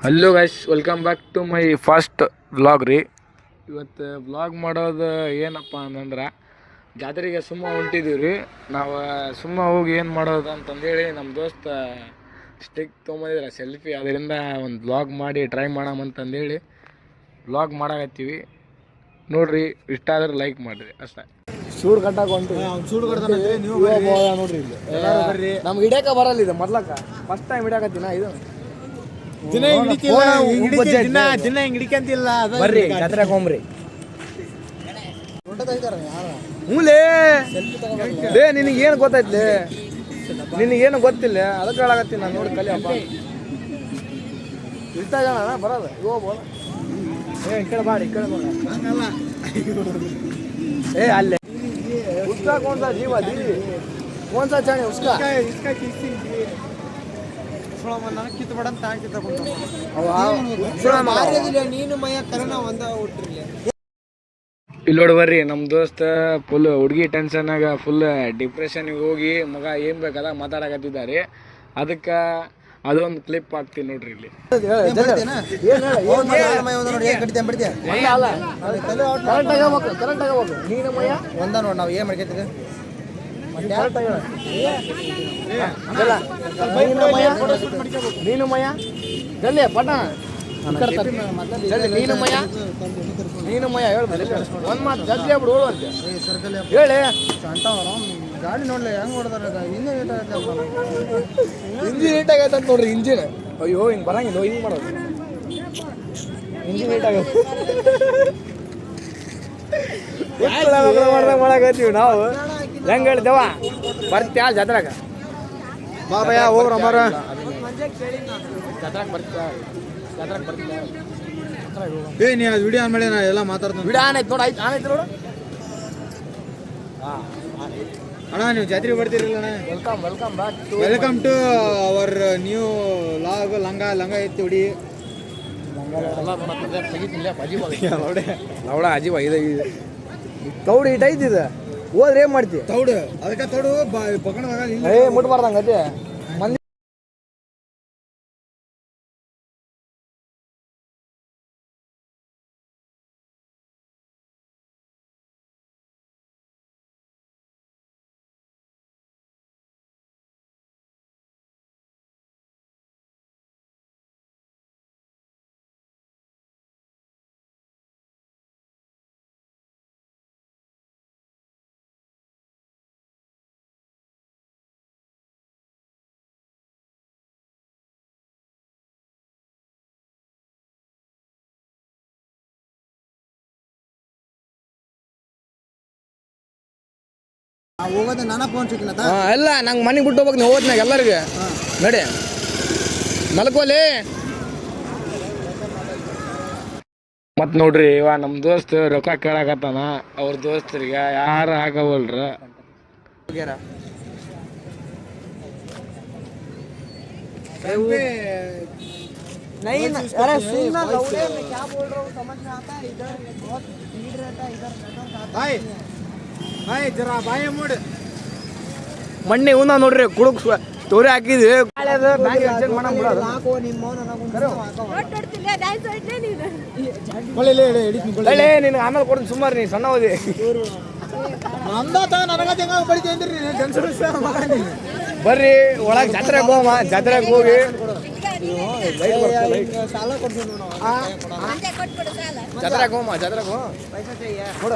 Hello guys, welcome back to my first vlog ರೀ. ಇವತ್ತು vlog ಮಾಡೋದು ಏನಪ್ಪ ಅಂತಂದ್ರೆ ಜಾತ್ರೆಗೆ ಸುಮ್ಮ ಹೊಂಟಿದ್ದೀವಿ ರೀ. ನಾವು ಸುಮ್ಮ ಹೋಗಿ ಏನು ಮಾಡೋದು ಅಂತಂದೇಳಿ ನಮ್ಮ ದೋಸ್ತ ಸ್ಟಿಕ್ ತೊಗೊಂಬಂದಿದ್ರೆ ಸೆಲ್ಫಿ, ಅದರಿಂದ ಒಂದು ವ್ಲಾಗ್ ಮಾಡಿ ಟ್ರೈ ಮಾಡಮಂತಂದೇಳಿ ವ್ಲಾಗ್ ಮಾಡಾಕತ್ತೀವಿ. ನೋಡ್ರಿ, ಇಷ್ಟ ಆದ್ರೆ ಲೈಕ್ ಮಾಡಿರಿ ಅಷ್ಟೇ. ಸೂಡು ಕಟ್ಟಾಕ ಹೊಂಟು ನೋಡ್ರಿ, ಇಲ್ಲಿ ನಮ್ಗೆ ಹಿಡಿಯೋಕೆ ಬರಲ್ಲ. ಇದು ಮೊದ್ಲಕ್ಕ ಫಸ್ಟ್ ಟೈಮ್ ಹಿಡಿಯಾಕತ್ತೀನ. ಇದು ದಿನ ಹಿಡಿಕಂತಿಲ್ಲ. ಬರ್ರಿ ಜಾತ್ರೆಗೆ ಹೋಗ್ರಿ. ಮೂಲೆ ಲೇ, ನಿನಗೇನು ಗೊತ್ತೈತ್ಲಿ? ನಿನಗೇನು ಗೊತ್ತಿಲ್ಲ, ಅದಕ್ಕೆ ಹೇಳಾಕತ್ತೀನಿ ನಾನು. ನೋಡಿ ಕಲಿಯಪ್ಪ, ಇಷ್ಟ ಜನ ಬರೋದು. ಇವ ಬೋಲ ಈ ಕಡೆ ಬಾಡಿ, ಈ ಕಡೆ ನೋಡ. ಏ ಅಲ್ಲೇ ಉಸ್ಕಾ ಕೌನ್ಸಾ ಜೀವ ದೀದಿ, ಕೌನ್ಸಾ ಚಾಣಿ ಉಸ್ಕಾ ನೀನು ಮಯ ಕರೋನಾ ಒಂದ ಹುಟ್ಟಿರ್ಲಿ. ಇಲ್ಲಿ ನೋಡಿ ಬರ್ರಿ, ನಮ್ಮ ದೋಸ್ತ ಫುಲ್ ಹುಡುಗಿ ಟೆನ್ಷನ್ನಾಗ ಫುಲ್ ಡಿಪ್ರೆಷನ್ಗೆ ಹೋಗಿ ಮಗ ಏನು ಬೇಕದ ಮಾತಾಡಕತ್ತಿದ್ದಾರೆ. ಅದಕ್ಕೆ ಅದೊಂದು ಕ್ಲಿಪ್ ಹಾಕ್ತೀನಿ ನೋಡ್ರಿ. ಇಲ್ಲಿ ಒಂದ ನೋಡಿ ನಾವು ಏನು ಮಾಡ್ಕೈತಿದ್ವಿ. ನೀನು ಮಯ ಜಲ್ದಿ ಪಟ, ನೀನು ಮಯ ನೀನು ಮಯ ಹೇಳ್ಬೋದು. ಒಂದು ಮಾತು ಜಲ್ದಿ ಆಗ್ಬಿಡು ಹೋಗುವಂತೆ ಹೇಳಿ. ಗಾಡಿ ನೋಡ್ಲಿ ಹೆಂಗ್ ಹೊಡೆದಾರ. ಇಂಜಿನ್ ನೀಟ್ ಆಗೈತೆ ಅಂತ ನೋಡ್ರಿ. ಇಂಜಿನ್ ಅಯ್ಯೋ ಹಿಂಗೆ ಬರಂಗಿಲ್ಲ, ಹಿಂಗೆ ಮಾಡೋದು. ಇಂಜಿನ್ ನೀಟ್ ಆಗೈತೆ ಮಾಡಕತ್ತೀವಿ ನಾವು. ಹೆಂಗೆ ಹೇಳ್ತೇವ ಬರ್ತ್ಯಾ ಜಾತ್ರಾಗ? ಬಾ ಭಯ ಹೋಗ್ರ ಅಮ್ಮಾರ. ಜಾತ್ರಾಗ ಬರ್ತ್ಯಾ? ಜಾತ್ರಾಗ ಬರ್ತ್ಯಾ? ಏ ನೀ ಅದು ವಿಡಿಯೋ ಆನ್ ಮಾಡಿ ನಾ ಎಲ್ಲ ಮಾತಾಡ್ತೀನಿ. ವಿಡಿಯೋ ಆನ್ ಆಯ್ತು ನೋಡಿ. ಆಯ್ತು, ಆನ್ ಆಯ್ತು ನೋಡು. ಅಣ್ಣ ನೀವು ಜಾತ್ರೆಗೆ ಬರ್ತೀರಲ್ಲ ಅಣ್ಣ. Welcome back to welcome to our new log. ಲಂಗ ಎತ್ತಿ ಹೊಡಿ. ಲವಡ ಅಜೀವ ಇದು ತೌಡು ಇಟ್ ಐತಿ. ಇದು ಹೋದ್ರೆ ಏನು ಮಾಡ್ತೀವಿ? ತೌಡು ಅದಕ್ಕೆ ತೌಡು ಪಕಣದಾಗ ಏ ಮುಟ್ಬಾರ್ದಂಗ ಅದೇ ಮಂದಿ. ಹೋಗೋದು ನಾನಾ ಫೋನ್ ಸಿಕ್ಕಿನ ಎಲ್ಲ ನಂಗೆ ಮನೆಗೆ ಬಿಟ್ಟು ಹೋಗ್ಬೇಕು. ನೀವು ಹೋದ್ನಾಗ ಎಲ್ಲರಿಗೆ ನಡಿ ಮಲ್ಕೋಲಿ. ಮತ್ತು ನೋಡ್ರಿ, ಇವ ನಮ್ಮ ದೋಸ್ತ್ ರೊಕ್ಕ ಕೇಳಾಕತ್ತಾನ. ಅವ್ರ ದೋಸ್ತರಿಗೆ ಯಾರು ಹಾಕವಲ್ರ. ಮಣ್ಣೆ ಇವನ್ನ ನೋಡ್ರಿ ಕುಡುಕ್ ಸ್ಟೋರಿ ಹಾಕಿದ್ವಿ. ನಿನ್ ಆಮೇಲೆ ಕೊಡ್ತೀನಿ ಸುಮಾರು. ನೀ ಸಣ್ಣ ಓದಿ ಬರ್ರಿ ಒಳಗೆ ಜಾತ್ರೆಗೆ ಹೋಮ. ಜಾತ್ರೆಗೆ ಹೋಗಿ ಜಾತ್ರೆಗೆ ಹೋಮ. ಜಾತ್ರೆಗೆ ನೋಡ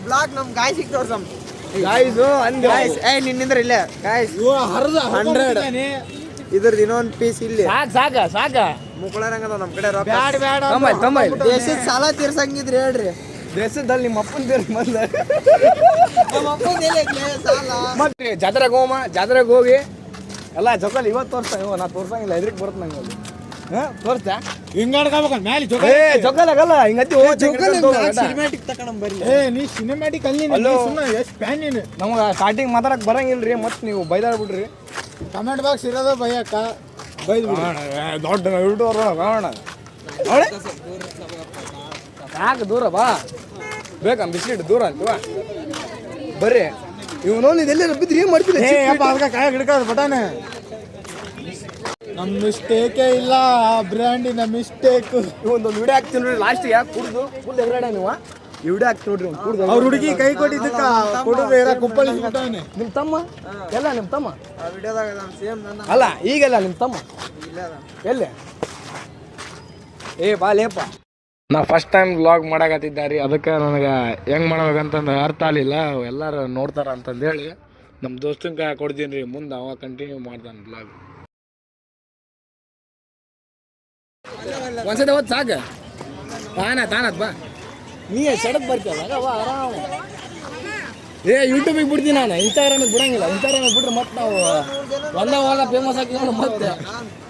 ಬ್ಲಾಗ್ ನಮ್ ಗಾಯ್ ಸಿಕ್ತವ್ರ ಸಮ್ ಗಾಯ್ಸು ಅಂದ್ ಏ ನಿನ್ನಿಂದ್ರ ಇಲ್ಲ ಗಾಯ್ಸ್ 100 ಇದ್ರದ್ದು ಇನ್ನೊಂದು ಪೀಸ್ ಇಲ್ಲಿ. ಸಾಕ ಸಾಕ ಮುಕ್ಕಳರಂಗದ ನಮ್ ಕಡೆ ರೊಕ್ಕ ಬ್ಯಾಡ ಬ್ಯಾಡ. ದೇಶದ ಸಾಲ ತೀರ್ಸಂಗಿದ್ರಿ ಹೇಳ್ರಿ. ದೇಶದಲ್ಲಿ ನಿಮ್ಮ ಅಪ್ಪನ ತೀರ್ಸ ಬಂದ ನಮ್ಮ ಅಪ್ಪನ ಸಾಲ. ಮತ್ತೆ ಜಾತ್ರೆಗೆ ಹೋಮ. ಜಾತ್ರೆಗೆ ಹೋಗಿ ಎಲ್ಲ ಜೊಕಲ್ ಇವತ್ತು ತೋರಿಸ್ತಾ. ನಾ ತೋರ್ಸಂಗಿಲ್ಲ, ಎದ್ರಿಗೆ ಬರುತ್ತೆ ನಂಗೆ ಅದು. ತೋರ್ಸ್ತಾ ಹಿಂಗಾಡ್ಕೋಬೇಕ ಮ್ಯಾಲೆ ಜೊಕಲ್ ಆಗಲ್ಲ. ಹಿಂಗತ್ತಿ ಸಿನಿಮ್ಯಾಟಿಕ್ ತಕೊಂಡ್ ಬರ್ಲಿ. ಏ ನೀ ಸಿನಿಮ್ಯಾಟಿಕ್ ಅಲ್ಲಿ ಎಷ್ಟು ಪ್ಯಾನ್ ನೀನು. ನಮಗೆ ಸ್ಟಾರ್ಟಿಂಗ್ ಮಾತಾಡಕ್ ಬರಂಗಿಲ್ರಿ. ಮತ್ತೆ ನೀವು ಬೈದಾಡ್ಬಿಡ್ರಿ. ಕಮೆಂಟ್ ಬಾಕ್ಸ್ ಇರೋದ ಭಯಕ್ಕ ಬೈದ್ ದೊಡ್ಡ ಯೂಟ್ಯೂಬರ್ ಕಾರಣ ಯಾಕೆ ದೂರ ಬಾ ಬೇಕಾ ಬಿಸ್ಲಿಟ್ಟು ದೂರ ಅಂತೀವ ಬರ್ರಿ. ಇವನು ಇದೆಲ್ಲ ಬಿದ್ದರೆ ಏನು ಮಾಡ್ತೀನಿ? ಅದಕ್ಕೆ ಕಾಯ ಹಿಡ್ಕೋದು ಬಟಾನೆ ನಮ್ಮ ಮಿಸ್ಟೇಕೇ ಇಲ್ಲ, ಬ್ರ್ಯಾಂಡಿನ ಮಿಸ್ಟೇಕ್. ಒಂದು ವಿಡಿಯೋ ಹಾಕ್ತೀನಿ ನೋಡ್ರಿ, ಲಾಸ್ಟ್ ಯಾಕೆ ಕುಡ್ದು ಫುಲ್ ಎಗರಾಡ ನೀವು ವಿಡಿಯೋ ಹಾಕ್ತೀನಿ ನೋಡ್ರಿ. ಕುಡ್ದು ಅವ್ರ ಹುಡುಗಿ ಕೈ ಕೊಟ್ಟಿದ್ದಕ್ಕ ಕುಡಿದ್ರೆ ಕುಪ್ಪಳಿ ನಿಮ್ಮ ತಮ್ಮ ಎಲ್ಲ ನಿಮ್ಮ ತಮ್ಮ ಅಲ್ಲ ಈಗೆಲ್ಲ ನಿಮ್ಮ ತಮ್ಮ ಎಲ್ಲಿ ಏ ಬಾಲೇಪ. ನಾ ಫಸ್ಟ್ ಟೈಮ್ ವ್ಲಾಗ್ ಮಾಡಕತ್ತಿದ್ದಾರೆ, ಅದಕ್ಕೆ ನನಗೆ ಹೆಂಗೆ ಮಾಡ್ಬೇಕಂತಂದು ಅರ್ಥ ಆಗಲಿಲ್ಲ. ಎಲ್ಲರೂ ನೋಡ್ತಾರ ಅಂತಂದೇಳಿ ನಮ್ಮ ದೋಸ್ತನ ಕೈ ಕೊಡ್ತೀನಿ ರೀ, ಮುಂದೆ ಅವ ಕಂಟಿನ್ಯೂ ಮಾಡ್ತಾನೆ ವ್ಲಾಗ್. ಒಂದ್ಸತಿ ಹೊತ್ತು ಸಾಕು ತಾನತ್ ಬಾ, ನೀ ಸಡಕ್ ಬರ್ತೀಯಲ್ಲ ಬಾ ಆರಾಮ. ಏ ಯೂಟ್ಯೂಬಿಗೆ ಬಿಡ್ತೀನಿ ನಾನು, ಇನ್ಸ್ಟಾಗ್ರಾಮಿಗೆ ಬಿಡಂಗಿಲ್ಲ. ಇನ್ಸ್ಟಾಗ್ರಾಮಿಗೆ ಬಿಟ್ರೆ ಮತ್ತೆ ನಾವು ಒಂದಾಗ ಫೇಮಸ್ ಆಗಿಲ್ಲ, ಮತ್ತೆ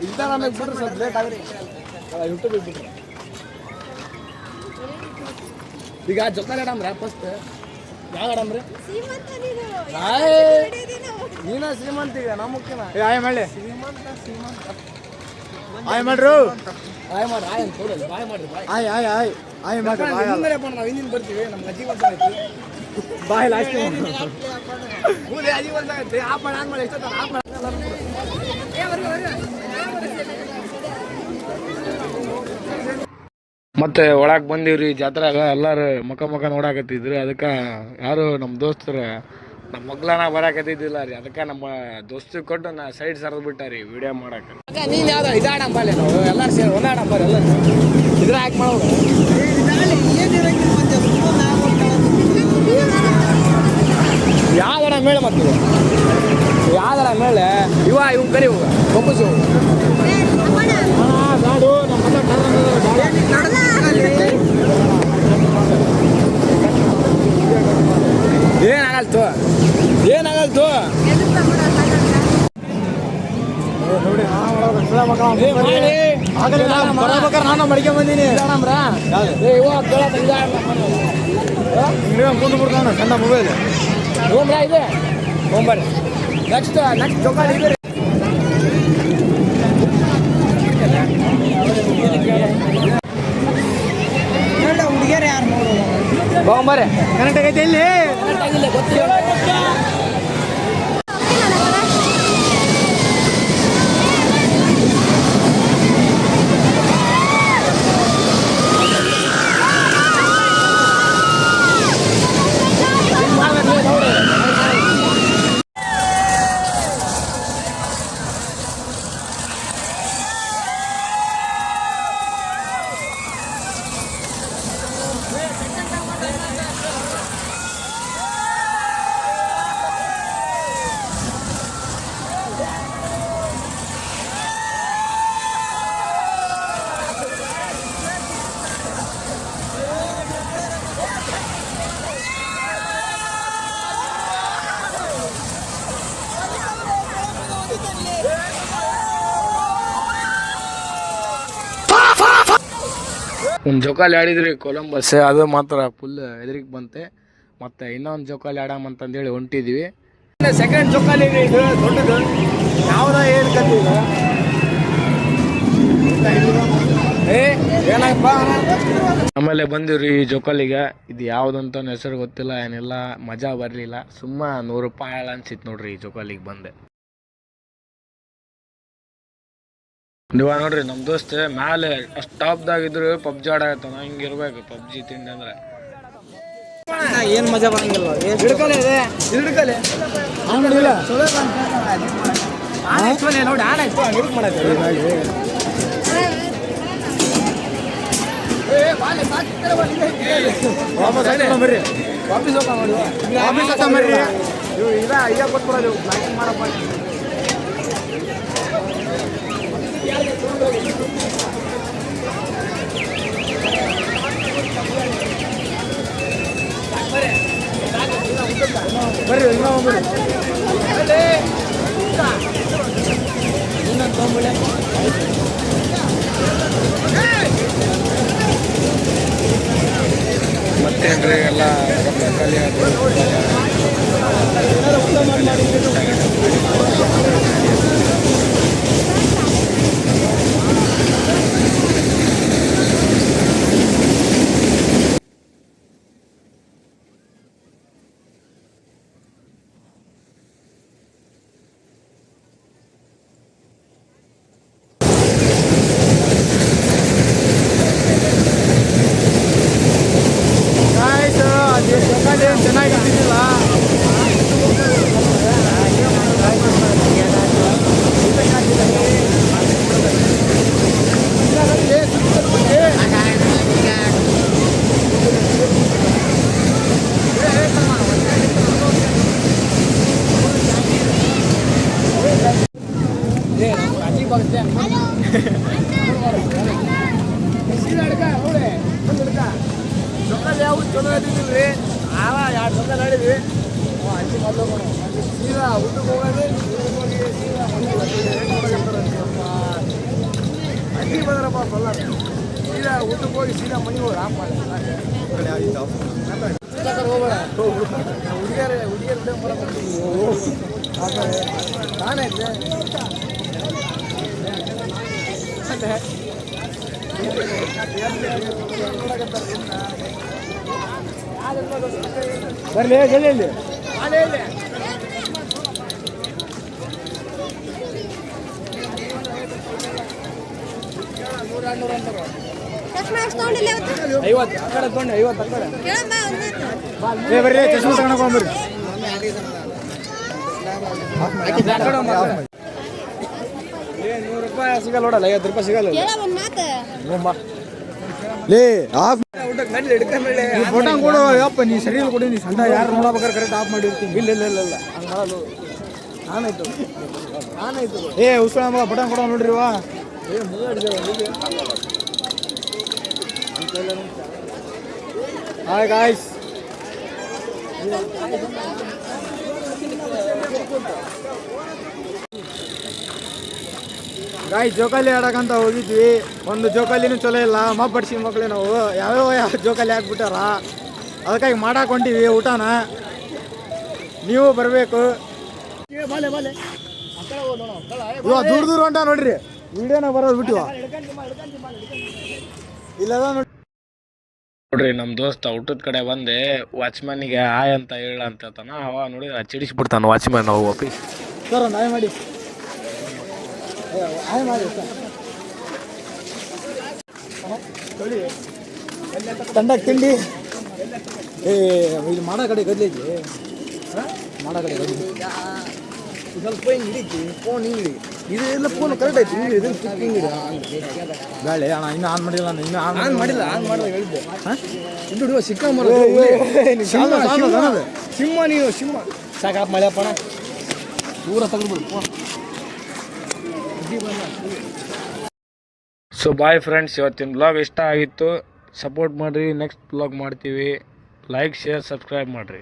ಇನ್ಸ್ಟಾಗ್ರಾಮಿಗೆ ಬಿಟ್ರೆ ಸ್ವಲ್ಪ ಲೇಟ್ ಆಗುತ್ತೆ. ಯೂಟ್ಯೂಬಿಗೆ ಬಿಟ್ರೆ ಈಗ ಜೊತೆ ಆಡಮ್ರ ಫಸ್ಟ್ ಯಾವ ಆಡಮ್ರಿ? ನೀನ ಶ್ರೀಮಂತ ಈಗ ನಮ್ಮಕ್ಕಿನ ಆಯ್ ಮಾಡಿ ಶ್ರೀಮಂತ ಆಯ್ ಮಾಡ್ರು ಆಯ್ ಮಾಡ್ರಿ ಆಯ್ ಅಂತ ಕೊಡಲ್ಲ ಬಾಯ್ ಮಾಡ್ರಿ ಬಾಯ್ ಆಯ್ ಆಯ್ ಆಯ್ ಆಯ್ ಮಾಡ್ರಿ ನಾವು ಹಿಂದಿನ ಬರ್ತೀವಿ. ನಮ್ಮ ಅಜ್ಜಿ ವರ್ಷ ಆಯ್ತು ಬಾಯ್ ಲಾಸ್ಟ್ ಕೂದೆ ಅಜ್ಜಿ ವರ್ಷ ಆಯ್ತು. ಆಪ್ ಮಾಡಿ ಆನ್ ಮಾಡಿ ಎಷ್ಟೊತ್ತ ಆಪ್ ಮಾಡಿ ಮತ್ತೆ ಒಳಗೆ ಬಂದೀವ್ರಿ ಜಾತ್ರೆಗ. ಎಲ್ಲರೂ ಮುಖ ನೋಡಾಕತ್ತಿದ್ರು, ಅದಕ್ಕೆ ಯಾರು ನಮ್ಮ ದೋಸ್ತರು ನಮ್ಮ ಮಗ್ಳನ ಬರಾಕತ್ತಿದ್ದಿಲ್ಲ ರೀ, ಅದಕ್ಕೆ ನಮ್ಮ ದೋಸ್ತಿಗೆ ಕೊಟ್ಟು ನಾ ಸೈಡ್ ಸರಿದು ಬಿಟ್ಟಾರಿ ವಿಡಿಯೋ ಮಾಡಕ್ಕೆ. ನೀನು ಯಾವ್ದು ಇದು ಆಡಂಬಲ್ಲ, ನಾವು ಎಲ್ಲರೂ ಸೇರಿ ಒಂದು ಆಡಂಬಲ್ಲ, ಎಲ್ಲ ಇದ್ರ ಹಾಕಿ ಮಾಡೋದು. ಯಾವ್ದರ ಮೇಳೆ ಮತ್ತೆ ಯಾವ್ದರ ಮೇಳೆ ಇವ್ ಕರಿ ಒಬ್ಬಸು ನಾಡು ಏನಾಗಲ್ತು ಬರ್ಬೇಕಾರೆ ನಾನು ಮಡಿಕೆ ಬಂದೀನಿ. ಕುಂದು ಬಿಡ್ತಾನ ಸಣ್ಣ ಮೊಬೈಲ್ ಇದೆ ಹೋಗ್ಬರ್ರಿ. ನೆಕ್ಸ್ಟ್ ಜೋಕಾಲಿ ಇದೆ ಹುಡುಗಿಯರು ಯಾರು ನೋಡೋದು ಹೋಗ್ಬರ್ರಿ. ಕರೆಕ್ಟ್ ಆಗೈತೆ ಇಲ್ಲಿ ಗೊತ್ತಿಲ್ಲ. ಒಂದು ಜೋಕಾಲಿ ಆಡಿದ್ರಿ ಕೊಲಂಬಸ್, ಅದು ಮಾತ್ರ ಫುಲ್ ಎದುರಿಗೆ ಬಂತೆ. ಮತ್ತು ಇನ್ನೊಂದು ಜೋಕಾಲಿ ಆಡಾಮಂತಂದೇಳಿ ಹೊಂಟಿದ್ವಿ. ಸೆಕೆಂಡ್ ಜೋಕಾಲಿ ಇದು ದೊಡ್ಡದು ಯಾವ್ದ ಏನು ಕತ್ತಿಲ್ಲ. ಏನಾಗಪ್ಪ ಆಮೇಲೆ ಬಂದಿವ್ರಿ ಈ ಜೋಕಾಲಿಗೆ. ಇದು ಯಾವುದಂತ ಹೆಸರು ಗೊತ್ತಿಲ್ಲ, ಏನಿಲ್ಲ, ಮಜಾ ಬರಲಿಲ್ಲ. ಸುಮ್ಮ 100 ರೂಪಾಯಿ ಅನ್ಸಿತ್ತು ನೋಡ್ರಿ ಈ ಜೋಕಾಲಿಗೆ ಬಂದೆ. ನೀವ ನೋಡ್ರಿ ನಮ್ಮ ದೋಸ್ತ ಮ್ಯಾಲೆ ಅಷ್ಟು ಟಾಪ್ದಾಗಿದ್ರು ಪಬ್ಜಿ ಆಡಾಕತ್ತಾನ. ಹಿಂಗಿರ್ಬೇಕು ಪಬ್ಜಿ ತಿಂಡಿ ಅಂದ್ರೆ. ಏನು ಮಜಾ ಬರಂಗಿಲ್ಲ. ಹಿಡ್ಕಲೆ ಇದೆ ಹಿಡ್ಕಲೆ ನೋಡಿ ಆಣ ಇತ್ತು ಹಿಡ್ಕ್ ಮಾಡತ್ತೆ. ವಾಪಸ್ ಹೋಗ ನೋಡಿ ಈಗ ಕೊಟ್ಬಿಡೋದು ಬ್ಲಾಕಿಂಗ್ ಮಾಡಪ್ಪ. ಬರ್ರಿ ಇನ್ನೊಂದು ತೊಗೊಂಬಿಳೆ. ಮತ್ತೇನ್ರಿ ಎಲ್ಲ ಇದ್ದಿದ್ದಿಲ್ಲ. ಚಲೋ ಇದ್ದಿದ್ದಿಲ್ರಿ ಆವ 2 ಸಲ ನೋಡಿದ್ವಿ ಹಂಚಿ ಮೊದಲು ಸೀದಾ ಊಟಕ್ಕೆ ಹೋಗೋದು ಸೀದಾ ಅಡ್ಡಿ ಬಂದ್ರಪ್ಪ ಬಲ್ಲ ಸೀದಾ ಊಟಕ್ಕೆ ಹೋಗಿ ಸೀದಾ ಮನೆಗೆ ಹೋಗಿ ಆಫ್ ಮಾಡಿ ಹೋಗೋಣ ಹುಡುಗಿಯರು ನಾನೇ ಬರ್ಲಿ ಜಲ್ದಿ ಐವತ್ತು ಆ ಕಡೆ ತೊಗೊಂಡು 50 ಆ ಕಡೆ ಬರ್ರಿ ಚಶ್ಮಾ ತಗೊಂಡ್ಬರ್ರಿ ₹100 ಸಿಗಲ್ಲ ನೋಡಲ್ಲ ₹50 ಸಿಗಲ್ಲ ಫೋಟೋ ಕೊಡು ಯಪ್ಪ ನೀ ಸರಿ ಕೊಡಿ ನೀ ಸಣ್ಣ ಯಾರು ನೋಡ್ಬೇಕಾದ್ರೆ ಕರೆಕ್ಟ್ ಆಫ್ ಮಾಡಿರ್ತೀನಿ ಇಲ್ಲ ಹಂಗೆ ಮಾಡಲು ನಾನಾಯ್ತು ಉಸ್ಳ ಮಗ ಬಟನ್ ಕೊಡೋ ನೋಡ್ರಿ ವಾ ಹಾಯ್ ಗಾಯ್ಸ್ ಜೋಕಾಲಿ ಆಡಕಂತ ಹೋಗಿದ್ವಿ ಒಂದು ಜೋಕಾಲಿನೂ ಚಲೋ ಇಲ್ಲ ಬಡ್ಸಿ ಮಕ್ಳು ನಾವು ಯಾವ ಜೋಕಾಲಿ ಹಾಕ್ಬಿಟ್ಟಾರ ಅದಕ್ಕಾಗಿ ಮಾಡಾಕೊಂಡಿವಿ ಊಟನ ನೀವು ಬರಬೇಕು ದೂರ ಹೊಂಟ ನೋಡ್ರಿ ವಿಡಿಯೋನ ಬರೋದು ಬಿಟ್ಟಿವ ಇಲ್ಲದ ನೋಡ್ರಿ ನಮ್ಮ ದೋಸ್ತ ಊಟದ ಕಡೆ ಬಂದೆ ವಾಚ್ಮನ್ನಿಗೆ ಹಾಯ್ ಅಂತ ಹೇಳ ಅಂತ ಹೇಳ್ತಾನ ಅವ ನೋಡಿ ಚಿಡಿಸ್ಬಿಡ್ತಾನ ವಾಚ್ಮನ್ ನಾವು ವಾಪೀಸ್ ಸರ್ ಒಂದು ಹಾಯ್ ಮಾಡಿ ಹಾಯ್ ಮಾಡಿ ತಂಡಕ್ಕೆ ತಿಂಡಿ ಇಲ್ಲಿ ಮಾಡೋ ಕಡೆ ಗದ್ಲಿಗೆ ಮಾಡೋ ಕಡೆ ಗದ್ಲಿ ಸ್ವಲ್ಪ ಹಿಂಗೆ ಹಿಡಿತಿ ಫೋನ್ ಹಿಂಗೆ ಹಿಡಿ ಇದು ಎಲ್ಲ ಫೋನ್ ಕರೆಕ್ಟ್ ಆಯ್ತು ಹಿಂಗೆ ಇದು ಹಿಂಗೆ ಬೇಳೆ ಅಣ್ಣ ಇನ್ನೂ ಆನ್ ಮಾಡಿಲ್ಲ ನಾನು ಇನ್ನೂ ಆನ್ ಮಾಡಿಲ್ಲ ಆನ್ ಮಾಡಿದಾಗ ಹೇಳಿದ್ದೆ ಹಾಂ ಇದು ಹಿಡಿಯುವ ಸಿಕ್ಕ ಸಿಂಹ ನೀವು ಸಿಂಹ ಸಾಕಪ್ಪ ಮಳೆಯಪ್ಪಣ ದೂರ ತೆಗೆದ್ಬಿಡು ಸೊ ಬಾಯ್ ಫ್ರೆಂಡ್ಸ್, ಇವತ್ತಿನ ಬ್ಲಾಗ್ ಇಷ್ಟ ಆಗಿತ್ತು. ಸಪೋರ್ಟ್ ಮಾಡಿರಿ, ನೆಕ್ಸ್ಟ್ ಬ್ಲಾಗ್ ಮಾಡ್ತೀವಿ. ಲೈಕ್, ಶೇರ್, ಸಬ್ಸ್ಕ್ರೈಬ್ ಮಾಡಿರಿ.